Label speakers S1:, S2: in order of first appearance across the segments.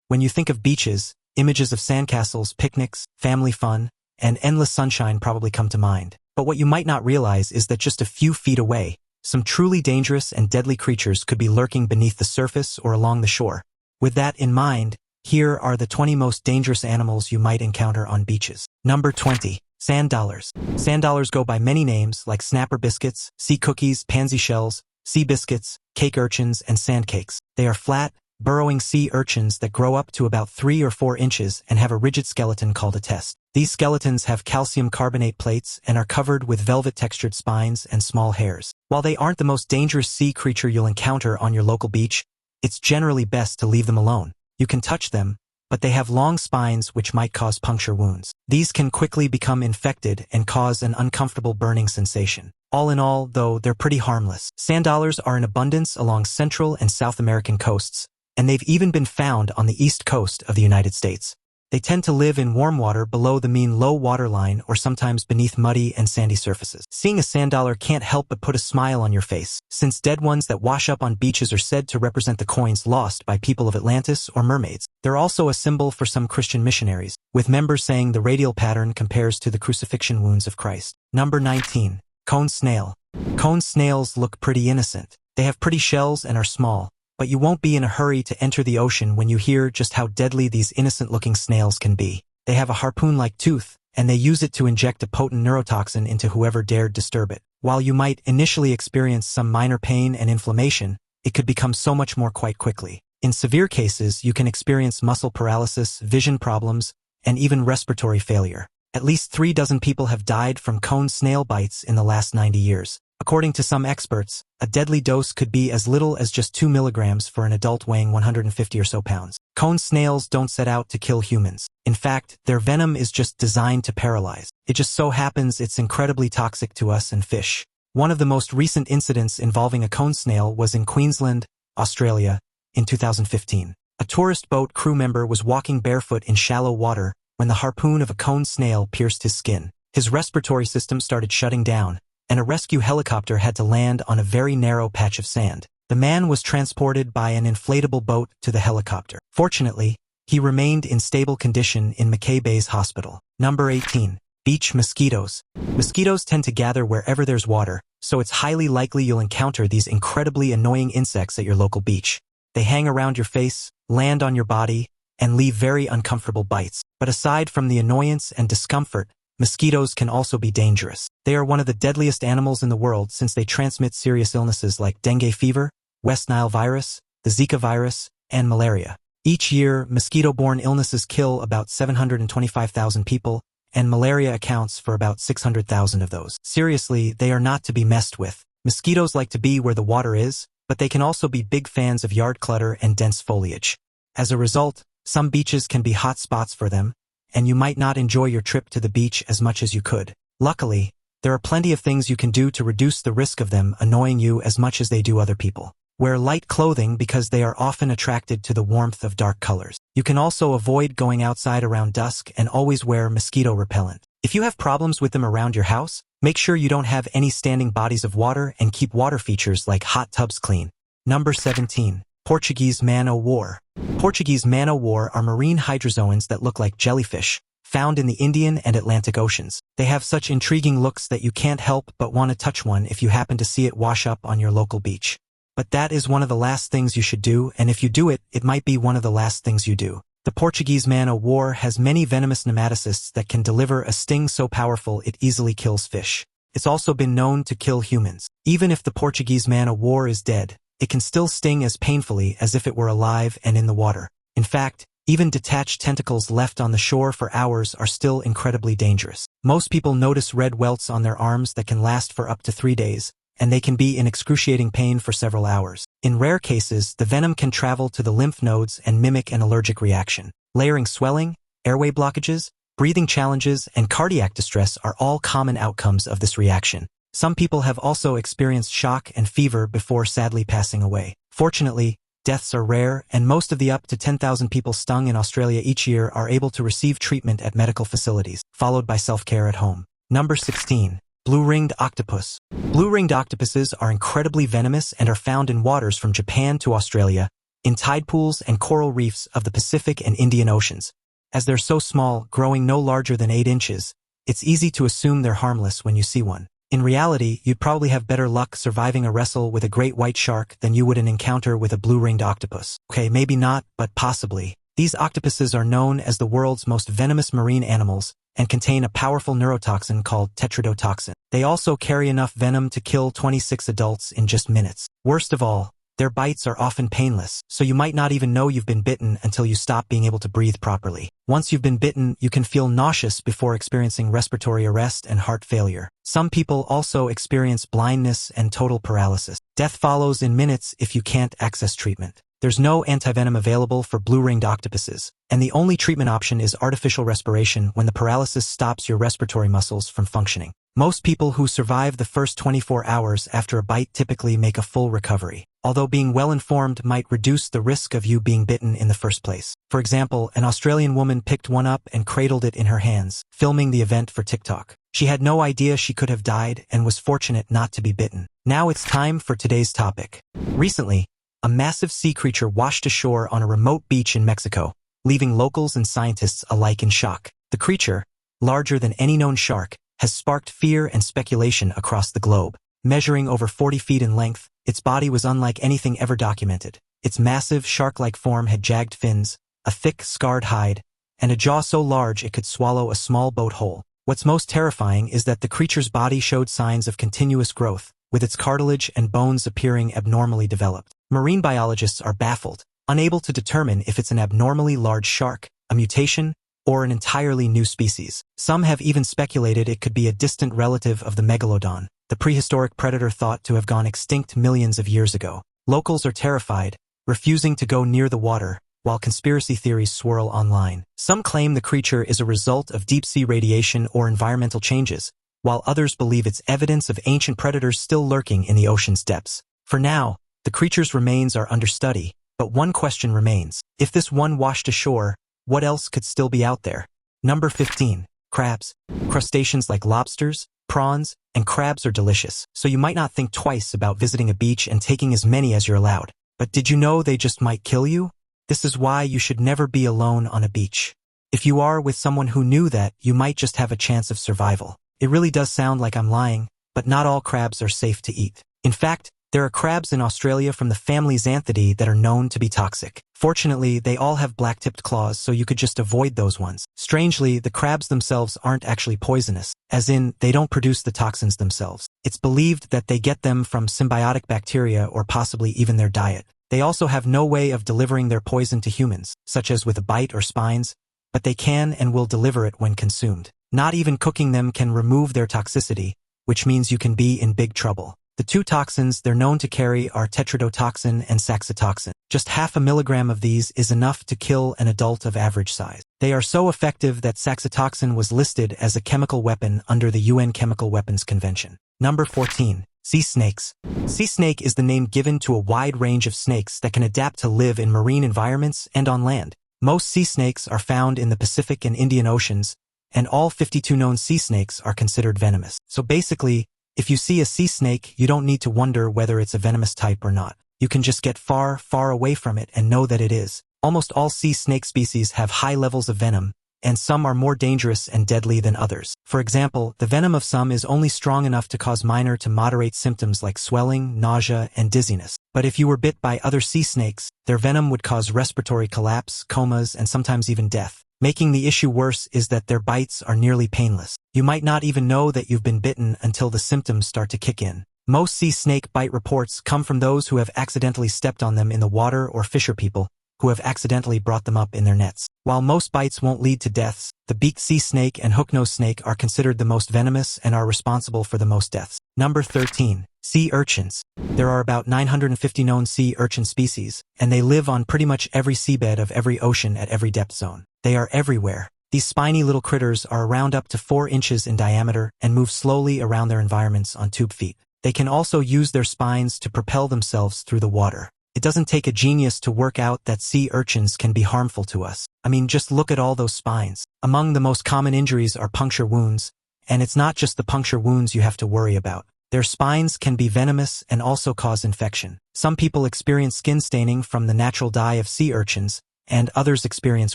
S1: When you think of beaches, images of sandcastles, picnics, family fun, and endless sunshine probably come to mind. But what you might not realize is that just a few feet away, some truly dangerous and deadly creatures could be lurking beneath the surface or along the shore. With that in mind, here are the 20 most dangerous animals you might encounter on beaches. Number 20. Sand dollars. Sand dollars go by many names like snapper biscuits, sea cookies, pansy shells, sea biscuits, cake urchins, and sand cakes. They are flat, burrowing sea urchins that grow up to about 3 or 4 inches and have a rigid skeleton called a test. These skeletons have calcium carbonate plates and are covered with velvet-textured spines and small hairs. While they aren't the most dangerous sea creature you'll encounter on your local beach, it's generally best to leave them alone. You can touch them, but they have long spines which might cause puncture wounds. These can quickly become infected and cause an uncomfortable burning sensation. All in all, though, they're pretty harmless. Sand dollars are in abundance along Central and South American coasts, and they've even been found on the east coast of the United States. They tend to live in warm water below the mean low water line or sometimes beneath muddy and sandy surfaces. Seeing a sand dollar can't help but put a smile on your face, since dead ones that wash up on beaches are said to represent the coins lost by people of Atlantis or mermaids. They're also a symbol for some Christian missionaries, with members saying the radial pattern compares to the crucifixion wounds of Christ. Number 19. Cone snail. Cone snails look pretty innocent. They have pretty shells and are small, but you won't be in a hurry to enter the ocean when you hear just how deadly these innocent-looking snails can be. They have a harpoon-like tooth, and they use it to inject a potent neurotoxin into whoever dared disturb it. While you might initially experience some minor pain and inflammation, it could become so much more quite quickly. In severe cases, you can experience muscle paralysis, vision problems, and even respiratory failure. At least 3 dozen people have died from cone snail bites in the last 90 years. According to some experts, a deadly dose could be as little as just 2 milligrams for an adult weighing 150 or so pounds. Cone snails don't set out to kill humans. In fact, their venom is just designed to paralyze. It just so happens it's incredibly toxic to us and fish. One of the most recent incidents involving a cone snail was in Queensland, Australia, in 2015. A tourist boat crew member was walking barefoot in shallow water when the harpoon of a cone snail pierced his skin. His respiratory system started shutting down, and a rescue helicopter had to land on a very narrow patch of sand. The man was transported by an inflatable boat to the helicopter. Fortunately, he remained in stable condition in McKay Bay's hospital. Number 18. Beach mosquitoes. Mosquitoes tend to gather wherever there's water, so it's highly likely you'll encounter these incredibly annoying insects at your local beach. They hang around your face, land on your body, and leave very uncomfortable bites. But aside from the annoyance and discomfort, mosquitoes can also be dangerous. They are one of the deadliest animals in the world since they transmit serious illnesses like dengue fever, West Nile virus, the Zika virus, and malaria. Each year, mosquito-borne illnesses kill about 725,000 people, and malaria accounts for about 600,000 of those. Seriously, they are not to be messed with. Mosquitoes like to be where the water is, but they can also be big fans of yard clutter and dense foliage. As a result, some beaches can be hot spots for them, and you might not enjoy your trip to the beach as much as you could. Luckily, there are plenty of things you can do to reduce the risk of them annoying you as much as they do other people. Wear light clothing because they are often attracted to the warmth of dark colors. You can also avoid going outside around dusk and always wear mosquito repellent. If you have problems with them around your house, make sure you don't have any standing bodies of water and keep water features like hot tubs clean. Number 17. Portuguese manowar. Portuguese manowar are marine hydrozoans that look like jellyfish, found in the Indian and Atlantic Oceans. They have such intriguing looks that you can't help but want to touch one if you happen to see it wash up on your local beach. But that is one of the last things you should do, and if you do it, it might be one of the last things you do. The Portuguese manowar has many venomous nematocysts that can deliver a sting so powerful it easily kills fish. It's also been known to kill humans. Even if the Portuguese manowar is dead, it can still sting as painfully as if it were alive and in the water. In fact, even detached tentacles left on the shore for hours are still incredibly dangerous. Most people notice red welts on their arms that can last for up to 3 days, and they can be in excruciating pain for several hours. In rare cases, the venom can travel to the lymph nodes and mimic an allergic reaction. Layering swelling, airway blockages, breathing challenges, and cardiac distress are all common outcomes of this reaction. Some people have also experienced shock and fever before sadly passing away. Fortunately, deaths are rare, and most of the up to 10,000 people stung in Australia each year are able to receive treatment at medical facilities, followed by self-care at home. Number 16. Blue-ringed octopus. Blue-ringed octopuses are incredibly venomous and are found in waters from Japan to Australia, in tide pools and coral reefs of the Pacific and Indian Oceans. As they're so small, growing no larger than 8 inches, it's easy to assume they're harmless when you see one. In reality, you'd probably have better luck surviving a wrestle with a great white shark than you would an encounter with a blue-ringed octopus. Okay, maybe not, but possibly. These octopuses are known as the world's most venomous marine animals and contain a powerful neurotoxin called tetrodotoxin. They also carry enough venom to kill 26 adults in just minutes. Worst of all, their bites are often painless, so you might not even know you've been bitten until you stop being able to breathe properly. Once you've been bitten, you can feel nauseous before experiencing respiratory arrest and heart failure. Some people also experience blindness and total paralysis. Death follows in minutes if you can't access treatment. There's no antivenom available for blue-ringed octopuses, and the only treatment option is artificial respiration when the paralysis stops your respiratory muscles from functioning. Most people who survive the first 24 hours after a bite typically make a full recovery, although being well-informed might reduce the risk of you being bitten in the first place. For example, an Australian woman picked one up and cradled it in her hands, filming the event for TikTok. She had no idea she could have died and was fortunate not to be bitten. Now it's time for today's topic. Recently, a massive sea creature washed ashore on a remote beach in Mexico, leaving locals and scientists alike in shock. The creature, larger than any known shark, has sparked fear and speculation across the globe. Measuring over 40 feet in length, its body was unlike anything ever documented. Its massive, shark-like form had jagged fins, a thick, scarred hide, and a jaw so large it could swallow a small boat whole. What's most terrifying is that the creature's body showed signs of continuous growth, with its cartilage and bones appearing abnormally developed. Marine biologists are baffled, unable to determine if it's an abnormally large shark, a mutation, or an entirely new species. Some have even speculated it could be a distant relative of the megalodon, the prehistoric predator thought to have gone extinct millions of years ago. Locals are terrified, refusing to go near the water, while conspiracy theories swirl online. Some claim the creature is a result of deep-sea radiation or environmental changes, while others believe it's evidence of ancient predators still lurking in the ocean's depths. For now, the creature's remains are under study, but one question remains. If this one washed ashore, what else could still be out there? Number 15. Crabs. Crustaceans like lobsters, prawns, and crabs are delicious, so you might not think twice about visiting a beach and taking as many as you're allowed. But did you know they just might kill you? This is why you should never be alone on a beach. If you are with someone who knew that, you might just have a chance of survival. It really does sound like I'm lying, but not all crabs are safe to eat. In fact, there are crabs in Australia from the family Xanthidae that are known to be toxic. Fortunately, they all have black-tipped claws, so you could just avoid those ones. Strangely, the crabs themselves aren't actually poisonous, as in, they don't produce the toxins themselves. It's believed that they get them from symbiotic bacteria or possibly even their diet. They also have no way of delivering their poison to humans, such as with a bite or spines, but they can and will deliver it when consumed. Not even cooking them can remove their toxicity, which means you can be in big trouble. The two toxins they're known to carry are tetrodotoxin and saxitoxin. Just 0.5 milligram of these is enough to kill an adult of average size. They are so effective that saxitoxin was listed as a chemical weapon under the UN Chemical Weapons Convention. Number 14. Sea snakes. Sea snake is the name given to a wide range of snakes that can adapt to live in marine environments and on land. Most sea snakes are found in the Pacific and Indian Oceans, and all 52 known sea snakes are considered venomous. So basically, if you see a sea snake, you don't need to wonder whether it's a venomous type or not. You can just get far, far away from it and know that it is. Almost all sea snake species have high levels of venom, and some are more dangerous and deadly than others. For example, the venom of some is only strong enough to cause minor to moderate symptoms like swelling, nausea, and dizziness. But if you were bit by other sea snakes, their venom would cause respiratory collapse, comas, and sometimes even death. Making the issue worse is that their bites are nearly painless. You might not even know that you've been bitten until the symptoms start to kick in. Most sea snake bite reports come from those who have accidentally stepped on them in the water or fisher people who have accidentally brought them up in their nets. While most bites won't lead to deaths, the beaked sea snake and hook-nosed snake are considered the most venomous and are responsible for the most deaths. Number 13. Sea urchins. There are about 950 known sea urchin species, and they live on pretty much every seabed of every ocean at every depth zone. They are everywhere. These spiny little critters are around up to 4 inches in diameter and move slowly around their environments on tube feet. They can also use their spines to propel themselves through the water. It doesn't take a genius to work out that sea urchins can be harmful to us. I mean, just look at all those spines. Among the most common injuries are puncture wounds, and it's not just the puncture wounds you have to worry about. Their spines can be venomous and also cause infection. Some people experience skin staining from the natural dye of sea urchins, and others experience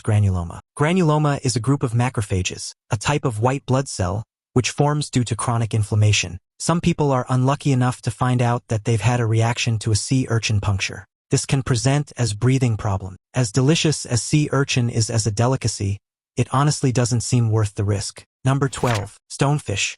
S1: granuloma. Granuloma is a group of macrophages, a type of white blood cell, which forms due to chronic inflammation. Some people are unlucky enough to find out that they've had a reaction to a sea urchin puncture. This can present as breathing problem. As delicious as sea urchin is as a delicacy, it honestly doesn't seem worth the risk. Number 12. Stonefish.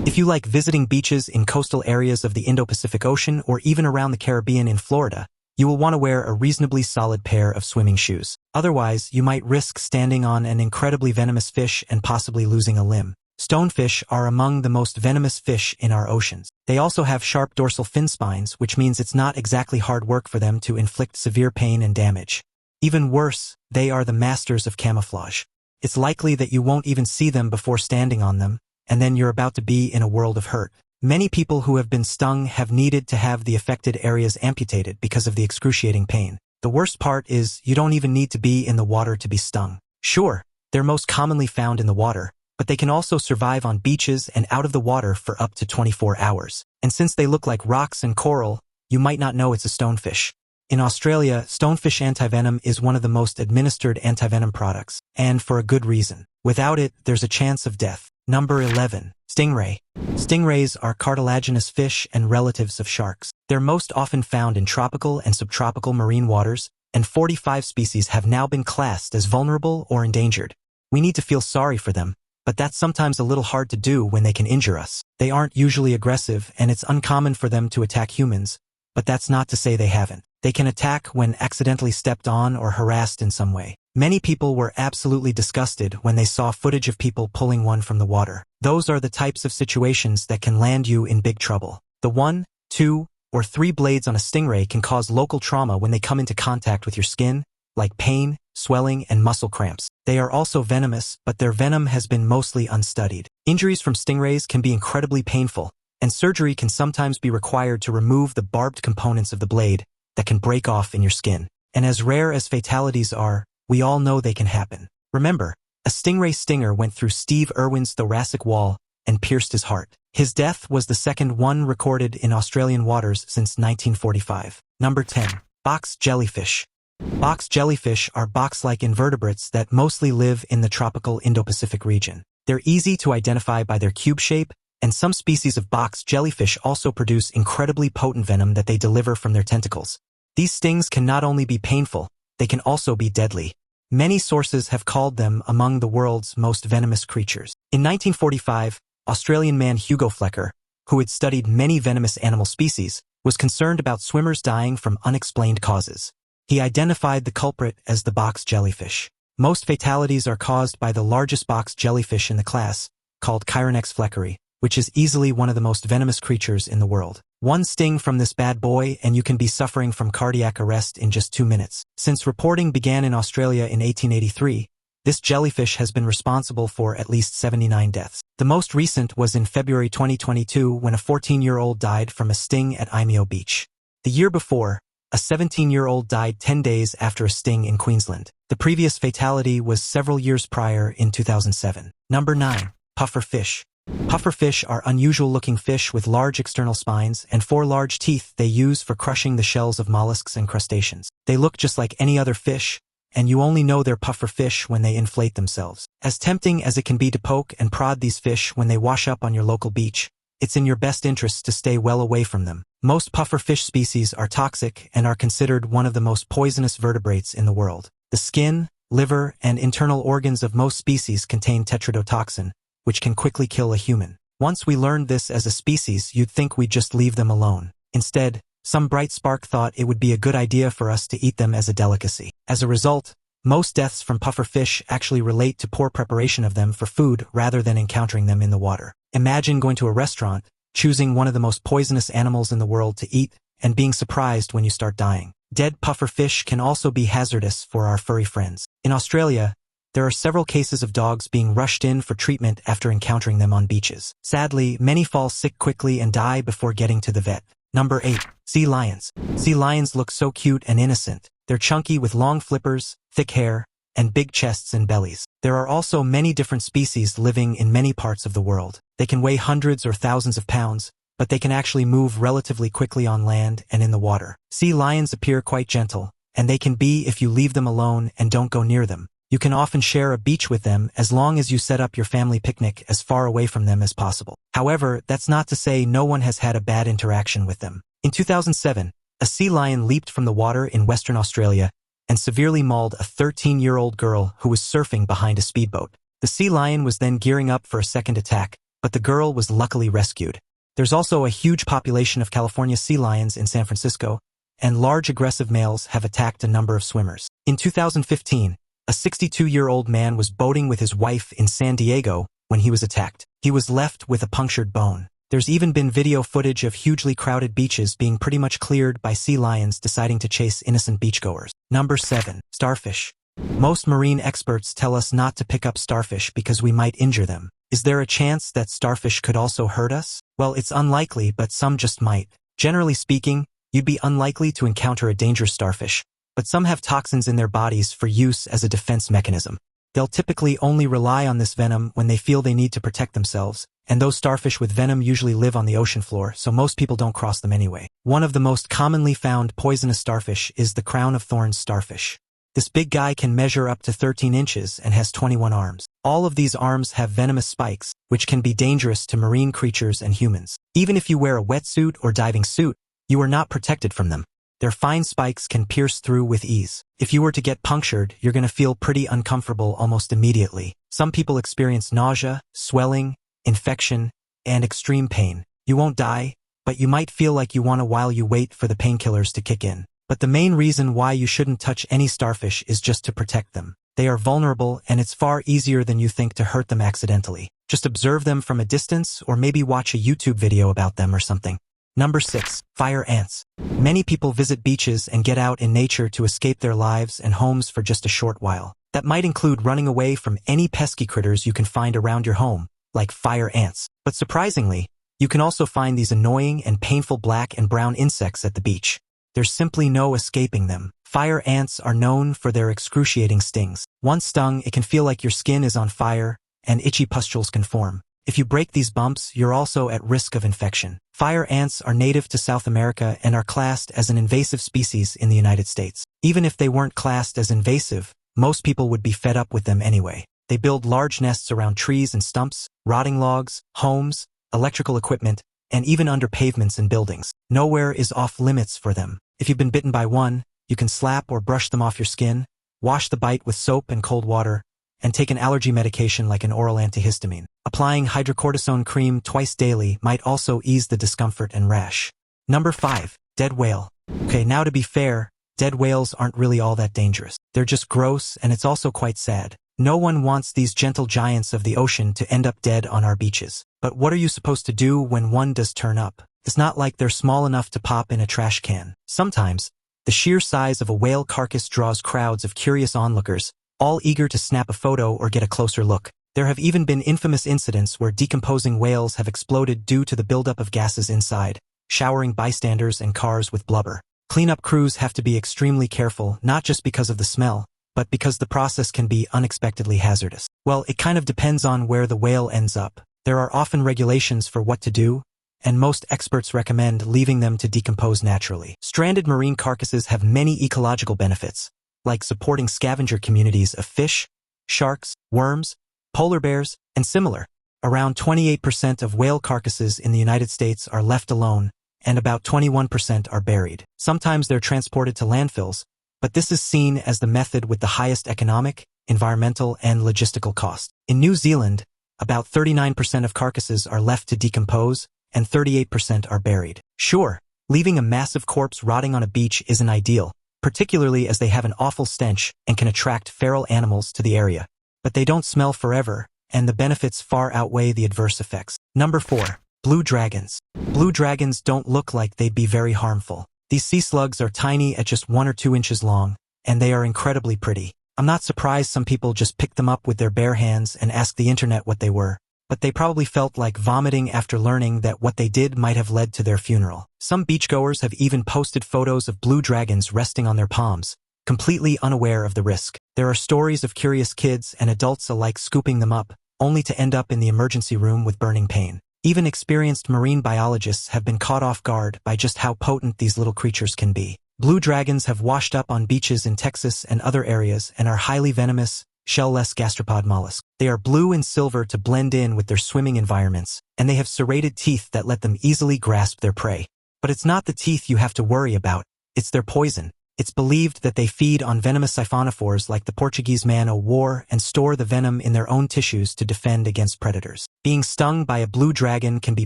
S1: If you like visiting beaches in coastal areas of the Indo-Pacific Ocean or even around the Caribbean in Florida, you will want to wear a reasonably solid pair of swimming shoes. Otherwise, you might risk standing on an incredibly venomous fish and possibly losing a limb. Stonefish are among the most venomous fish in our oceans. They also have sharp dorsal fin spines, which means it's not exactly hard work for them to inflict severe pain and damage. Even worse, they are the masters of camouflage. It's likely that you won't even see them before standing on them, and then you're about to be in a world of hurt. Many people who have been stung have needed to have the affected areas amputated because of the excruciating pain. The worst part is you don't even need to be in the water to be stung. Sure, they're most commonly found in the water, but they can also survive on beaches and out of the water for up to 24 hours. And since they look like rocks and coral, you might not know it's a stonefish. In Australia, stonefish antivenom is one of the most administered antivenom products, and for a good reason. Without it, there's a chance of death. Number 11. Stingray. Stingrays are cartilaginous fish and relatives of sharks. They're most often found in tropical and subtropical marine waters, and 45 species have now been classed as vulnerable or endangered. We need to feel sorry for them, but that's sometimes a little hard to do when they can injure us. They aren't usually aggressive, and it's uncommon for them to attack humans, but that's not to say they haven't. They can attack when accidentally stepped on or harassed in some way. Many people were absolutely disgusted when they saw footage of people pulling one from the water. Those are the types of situations that can land you in big trouble. The 1, 2, or 3 blades on a stingray can cause local trauma when they come into contact with your skin, like pain, swelling, and muscle cramps. They are also venomous, but their venom has been mostly unstudied. Injuries from stingrays can be incredibly painful, and surgery can sometimes be required to remove the barbed components of the blade that can break off in your skin. And as rare as fatalities are, we all know they can happen. Remember, a stingray stinger went through Steve Irwin's thoracic wall and pierced his heart. His death was the second one recorded in Australian waters since 1945. Number 10. Box jellyfish. Box jellyfish are box-like invertebrates that mostly live in the tropical Indo-Pacific region. They're easy to identify by their cube shape, and some species of box jellyfish also produce incredibly potent venom that they deliver from their tentacles. These stings can not only be painful, they can also be deadly. Many sources have called them among the world's most venomous creatures. In 1945, Australian man Hugo Flecker, who had studied many venomous animal species, was concerned about swimmers dying from unexplained causes. He identified the culprit as the box jellyfish. Most fatalities are caused by the largest box jellyfish in the class, called Chironex fleckeri, which is easily one of the most venomous creatures in the world. One sting from this bad boy and you can be suffering from cardiac arrest in just 2 minutes. Since reporting began in Australia in 1883, this jellyfish has been responsible for at least 79 deaths. The most recent was in February 2022 when a 14-year-old died from a sting at Imeo Beach. The year before, a 17-year-old died 10 days after a sting in Queensland. The previous fatality was several years prior in 2007. Number 9. Puffer fish. Pufferfish are unusual-looking fish with large external spines and 4 large teeth they use for crushing the shells of mollusks and crustaceans. They look just like any other fish, and you only know they're pufferfish when they inflate themselves. As tempting as it can be to poke and prod these fish when they wash up on your local beach, it's in your best interest to stay well away from them. Most pufferfish species are toxic and are considered one of the most poisonous vertebrates in the world. The skin, liver, and internal organs of most species contain tetrodotoxin, which can quickly kill a human. Once we learned this as a species, you'd think we'd just leave them alone. Instead, some bright spark thought it would be a good idea for us to eat them as a delicacy. As a result, most deaths from pufferfish actually relate to poor preparation of them for food rather than encountering them in the water. Imagine going to a restaurant, choosing one of the most poisonous animals in the world to eat, and being surprised when you start dying. Dead pufferfish can also be hazardous for our furry friends. In Australia, there are several cases of dogs being rushed in for treatment after encountering them on beaches. Sadly, many fall sick quickly and die before getting to the vet. Number 8. Sea lions. Sea lions look so cute and innocent. They're chunky with long flippers, thick hair, and big chests and bellies. There are also many different species living in many parts of the world. They can weigh hundreds or thousands of pounds, but they can actually move relatively quickly on land and in the water. Sea lions appear quite gentle, and they can be if you leave them alone and don't go near them. You can often share a beach with them as long as you set up your family picnic as far away from them as possible. However, that's not to say no one has had a bad interaction with them. In 2007, a sea lion leaped from the water in Western Australia and severely mauled a 13-year-old girl who was surfing behind a speedboat. The sea lion was then gearing up for a second attack, but the girl was luckily rescued. There's also a huge population of California sea lions in San Francisco, and large aggressive males have attacked a number of swimmers. In 2015, a 62-year-old man was boating with his wife in San Diego when he was attacked. He was left with a punctured bone. There's even been video footage of hugely crowded beaches being pretty much cleared by sea lions deciding to chase innocent beachgoers. Number 7. Starfish. Most marine experts tell us not to pick up starfish because we might injure them. Is there a chance that starfish could also hurt us? Well, it's unlikely, but some just might. Generally speaking, you'd be unlikely to encounter a dangerous starfish, but some have toxins in their bodies for use as a defense mechanism. They'll typically only rely on this venom when they feel they need to protect themselves, and those starfish with venom usually live on the ocean floor, so most people don't cross them anyway. One of the most commonly found poisonous starfish is the crown of thorns starfish. This big guy can measure up to 13 inches and has 21 arms. All of these arms have venomous spikes, which can be dangerous to marine creatures and humans. Even if you wear a wetsuit or diving suit, you are not protected from them. Their fine spikes can pierce through with ease. If you were to get punctured, you're going to feel pretty uncomfortable almost immediately. Some people experience nausea, swelling, infection, and extreme pain. You won't die, but you might feel like you want to while you wait for the painkillers to kick in. But the main reason why you shouldn't touch any starfish is just to protect them. They are vulnerable, and it's far easier than you think to hurt them accidentally. Just observe them from a distance or maybe watch a YouTube video about them or something. Number 6. Fire ants. Many people visit beaches and get out in nature to escape their lives and homes for just a short while. That might include running away from any pesky critters you can find around your home, like fire ants. But surprisingly, you can also find these annoying and painful black and brown insects at the beach. There's simply no escaping them. Fire ants are known for their excruciating stings. Once stung, it can feel like your skin is on fire, and itchy pustules can form. If you break these bumps, you're also at risk of infection. Fire ants are native to South America and are classed as an invasive species in the United States. Even if they weren't classed as invasive, most people would be fed up with them anyway. They build large nests around trees and stumps, rotting logs, homes, electrical equipment, and even under pavements and buildings. Nowhere is off limits for them. If you've been bitten by one, you can slap or brush them off your skin, wash the bite with soap and cold water, and take an allergy medication like an oral antihistamine. Applying hydrocortisone cream twice daily might also ease the discomfort and rash. Number 5. Dead whale. Okay, now to be fair, dead whales aren't really all that dangerous. They're just gross, and it's also quite sad. No one wants these gentle giants of the ocean to end up dead on our beaches. But what are you supposed to do when one does turn up? It's not like they're small enough to pop in a trash can. Sometimes, the sheer size of a whale carcass draws crowds of curious onlookers, all eager to snap a photo or get a closer look. There have even been infamous incidents where decomposing whales have exploded due to the buildup of gases inside, showering bystanders and cars with blubber. Cleanup crews have to be extremely careful, not just because of the smell, but because the process can be unexpectedly hazardous. Well, it kind of depends on where the whale ends up. There are often regulations for what to do, and most experts recommend leaving them to decompose naturally. Stranded marine carcasses have many ecological benefits, like supporting scavenger communities of fish, sharks, worms, polar bears, and similar. Around 28% of whale carcasses in the United States are left alone, and about 21% are buried. Sometimes they're transported to landfills, but this is seen as the method with the highest economic, environmental, and logistical cost. In New Zealand, about 39% of carcasses are left to decompose, and 38% are buried. Sure, leaving a massive corpse rotting on a beach isn't ideal, particularly as they have an awful stench and can attract feral animals to the area. But they don't smell forever, and the benefits far outweigh the adverse effects. Number 4. Blue dragons. Blue dragons don't look like they'd be very harmful. These sea slugs are tiny at just 1 or 2 inches long, and they are incredibly pretty. I'm not surprised some people just picked them up with their bare hands and asked the internet what they were, but they probably felt like vomiting after learning that what they did might have led to their funeral. Some beachgoers have even posted photos of blue dragons resting on their palms, completely unaware of the risk. There are stories of curious kids and adults alike scooping them up, only to end up in the emergency room with burning pain. Even experienced marine biologists have been caught off guard by just how potent these little creatures can be. Blue dragons have washed up on beaches in Texas and other areas and are highly venomous, shell-less gastropod mollusks. They are blue and silver to blend in with their swimming environments, and they have serrated teeth that let them easily grasp their prey. But it's not the teeth you have to worry about, it's their poison. It's believed that they feed on venomous siphonophores like the Portuguese manowar and store the venom in their own tissues to defend against predators. Being stung by a blue dragon can be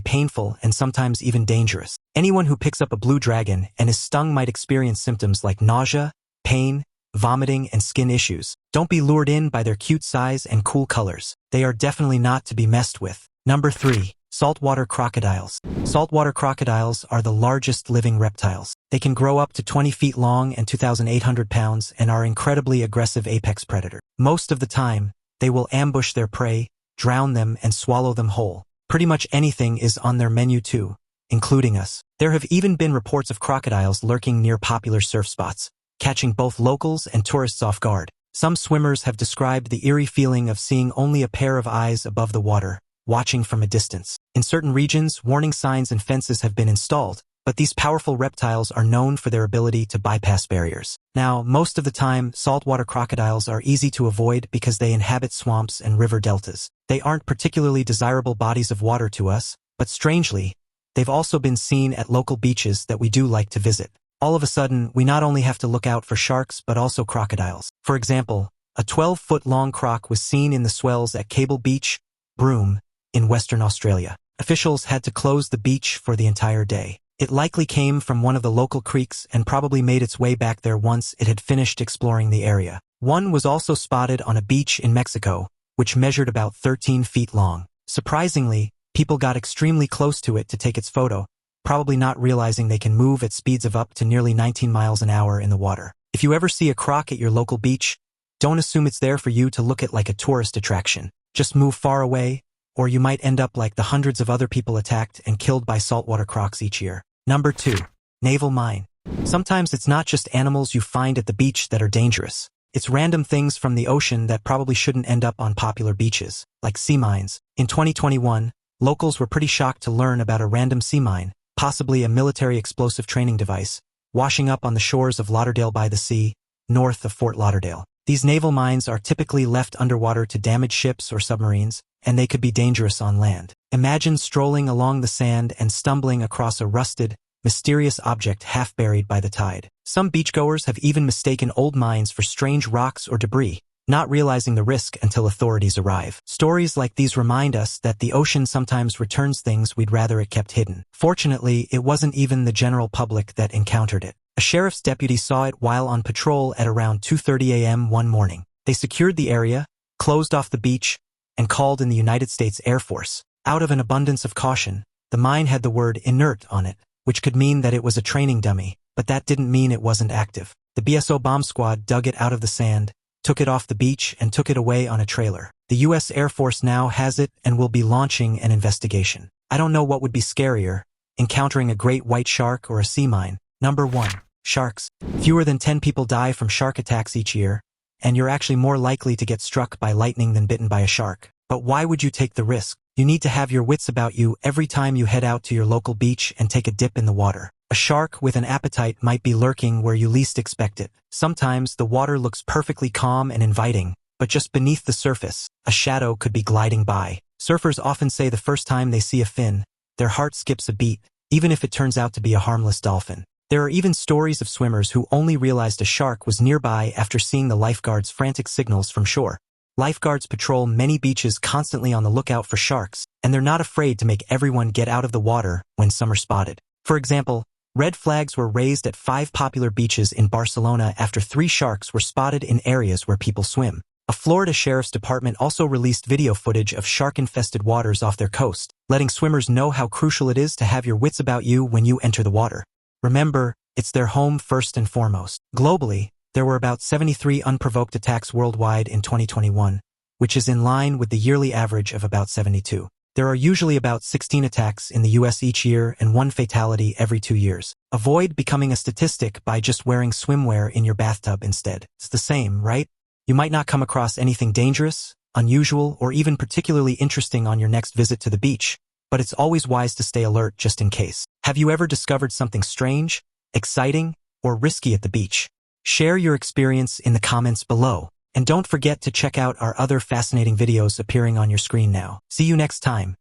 S1: painful and sometimes even dangerous. Anyone who picks up a blue dragon and is stung might experience symptoms like nausea, pain, vomiting, and skin issues. Don't be lured in by their cute size and cool colors. They are definitely not to be messed with. Number 3. Saltwater crocodiles. Saltwater crocodiles are the largest living reptiles. They can grow up to 20 feet long and 2,800 pounds and are incredibly aggressive apex predator. Most of the time, they will ambush their prey, drown them, and swallow them whole. Pretty much anything is on their menu too, including us. There have even been reports of crocodiles lurking near popular surf spots, catching both locals and tourists off guard. Some swimmers have described the eerie feeling of seeing only a pair of eyes above the water, watching from a distance. In certain regions, warning signs and fences have been installed, but these powerful reptiles are known for their ability to bypass barriers. Now, most of the time, saltwater crocodiles are easy to avoid because they inhabit swamps and river deltas. They aren't particularly desirable bodies of water to us, but strangely, they've also been seen at local beaches that we do like to visit. All of a sudden, we not only have to look out for sharks but also crocodiles. For example, a 12-foot-long croc was seen in the swells at Cable Beach, Broome, in Western Australia. Officials had to close the beach for the entire day. It likely came from one of the local creeks and probably made its way back there once it had finished exploring the area. One was also spotted on a beach in Mexico, which measured about 13 feet long. Surprisingly, people got extremely close to it to take its photo, probably not realizing they can move at speeds of up to nearly 19 miles an hour in the water. If you ever see a croc at your local beach, don't assume it's there for you to look at like a tourist attraction. Just move far away, or you might end up like the hundreds of other people attacked and killed by saltwater crocs each year. Number 2. Naval mine. Sometimes it's not just animals you find at the beach that are dangerous. It's random things from the ocean that probably shouldn't end up on popular beaches, like sea mines. In 2021, locals were pretty shocked to learn about a random sea mine, possibly a military explosive training device, washing up on the shores of Lauderdale by the Sea, north of Fort Lauderdale. These naval mines are typically left underwater to damage ships or submarines, and they could be dangerous on land. Imagine strolling along the sand and stumbling across a rusted, mysterious object half buried by the tide. Some beachgoers have even mistaken old mines for strange rocks or debris, not realizing the risk until authorities arrive. Stories like these remind us that the ocean sometimes returns things we'd rather it kept hidden. Fortunately, it wasn't even the general public that encountered it. A sheriff's deputy saw it while on patrol at around 2:30 a.m. one morning. They secured the area, closed off the beach, and called in the United States Air Force. Out of an abundance of caution, the mine had the word inert on it, which could mean that it was a training dummy, but that didn't mean it wasn't active. The BSO bomb squad dug it out of the sand, took it off the beach, and took it away on a trailer. The U.S. Air Force now has it and will be launching an investigation. I don't know what would be scarier, encountering a great white shark or a sea mine. Number 1. Sharks. Fewer than 10 people die from shark attacks each year, and you're actually more likely to get struck by lightning than bitten by a shark. But why would you take the risk? You need to have your wits about you every time you head out to your local beach and take a dip in the water. A shark with an appetite might be lurking where you least expect it. Sometimes the water looks perfectly calm and inviting, but just beneath the surface, a shadow could be gliding by. Surfers often say the first time they see a fin, their heart skips a beat, even if it turns out to be a harmless dolphin. There are even stories of swimmers who only realized a shark was nearby after seeing the lifeguards' frantic signals from shore. Lifeguards patrol many beaches constantly on the lookout for sharks, and they're not afraid to make everyone get out of the water when some are spotted. For example, red flags were raised at 5 popular beaches in Barcelona after 3 sharks were spotted in areas where people swim. A Florida Sheriff's Department also released video footage of shark-infested waters off their coast, letting swimmers know how crucial it is to have your wits about you when you enter the water. Remember, it's their home first and foremost. Globally, there were about 73 unprovoked attacks worldwide in 2021, which is in line with the yearly average of about 72. There are usually about 16 attacks in the US each year and 1 fatality every 2 years. Avoid becoming a statistic by just wearing swimwear in your bathtub instead. It's the same, right? You might not come across anything dangerous, unusual, or even particularly interesting on your next visit to the beach, but it's always wise to stay alert just in case. Have you ever discovered something strange, exciting, or risky at the beach? Share your experience in the comments below, and don't forget to check out our other fascinating videos appearing on your screen now. See you next time.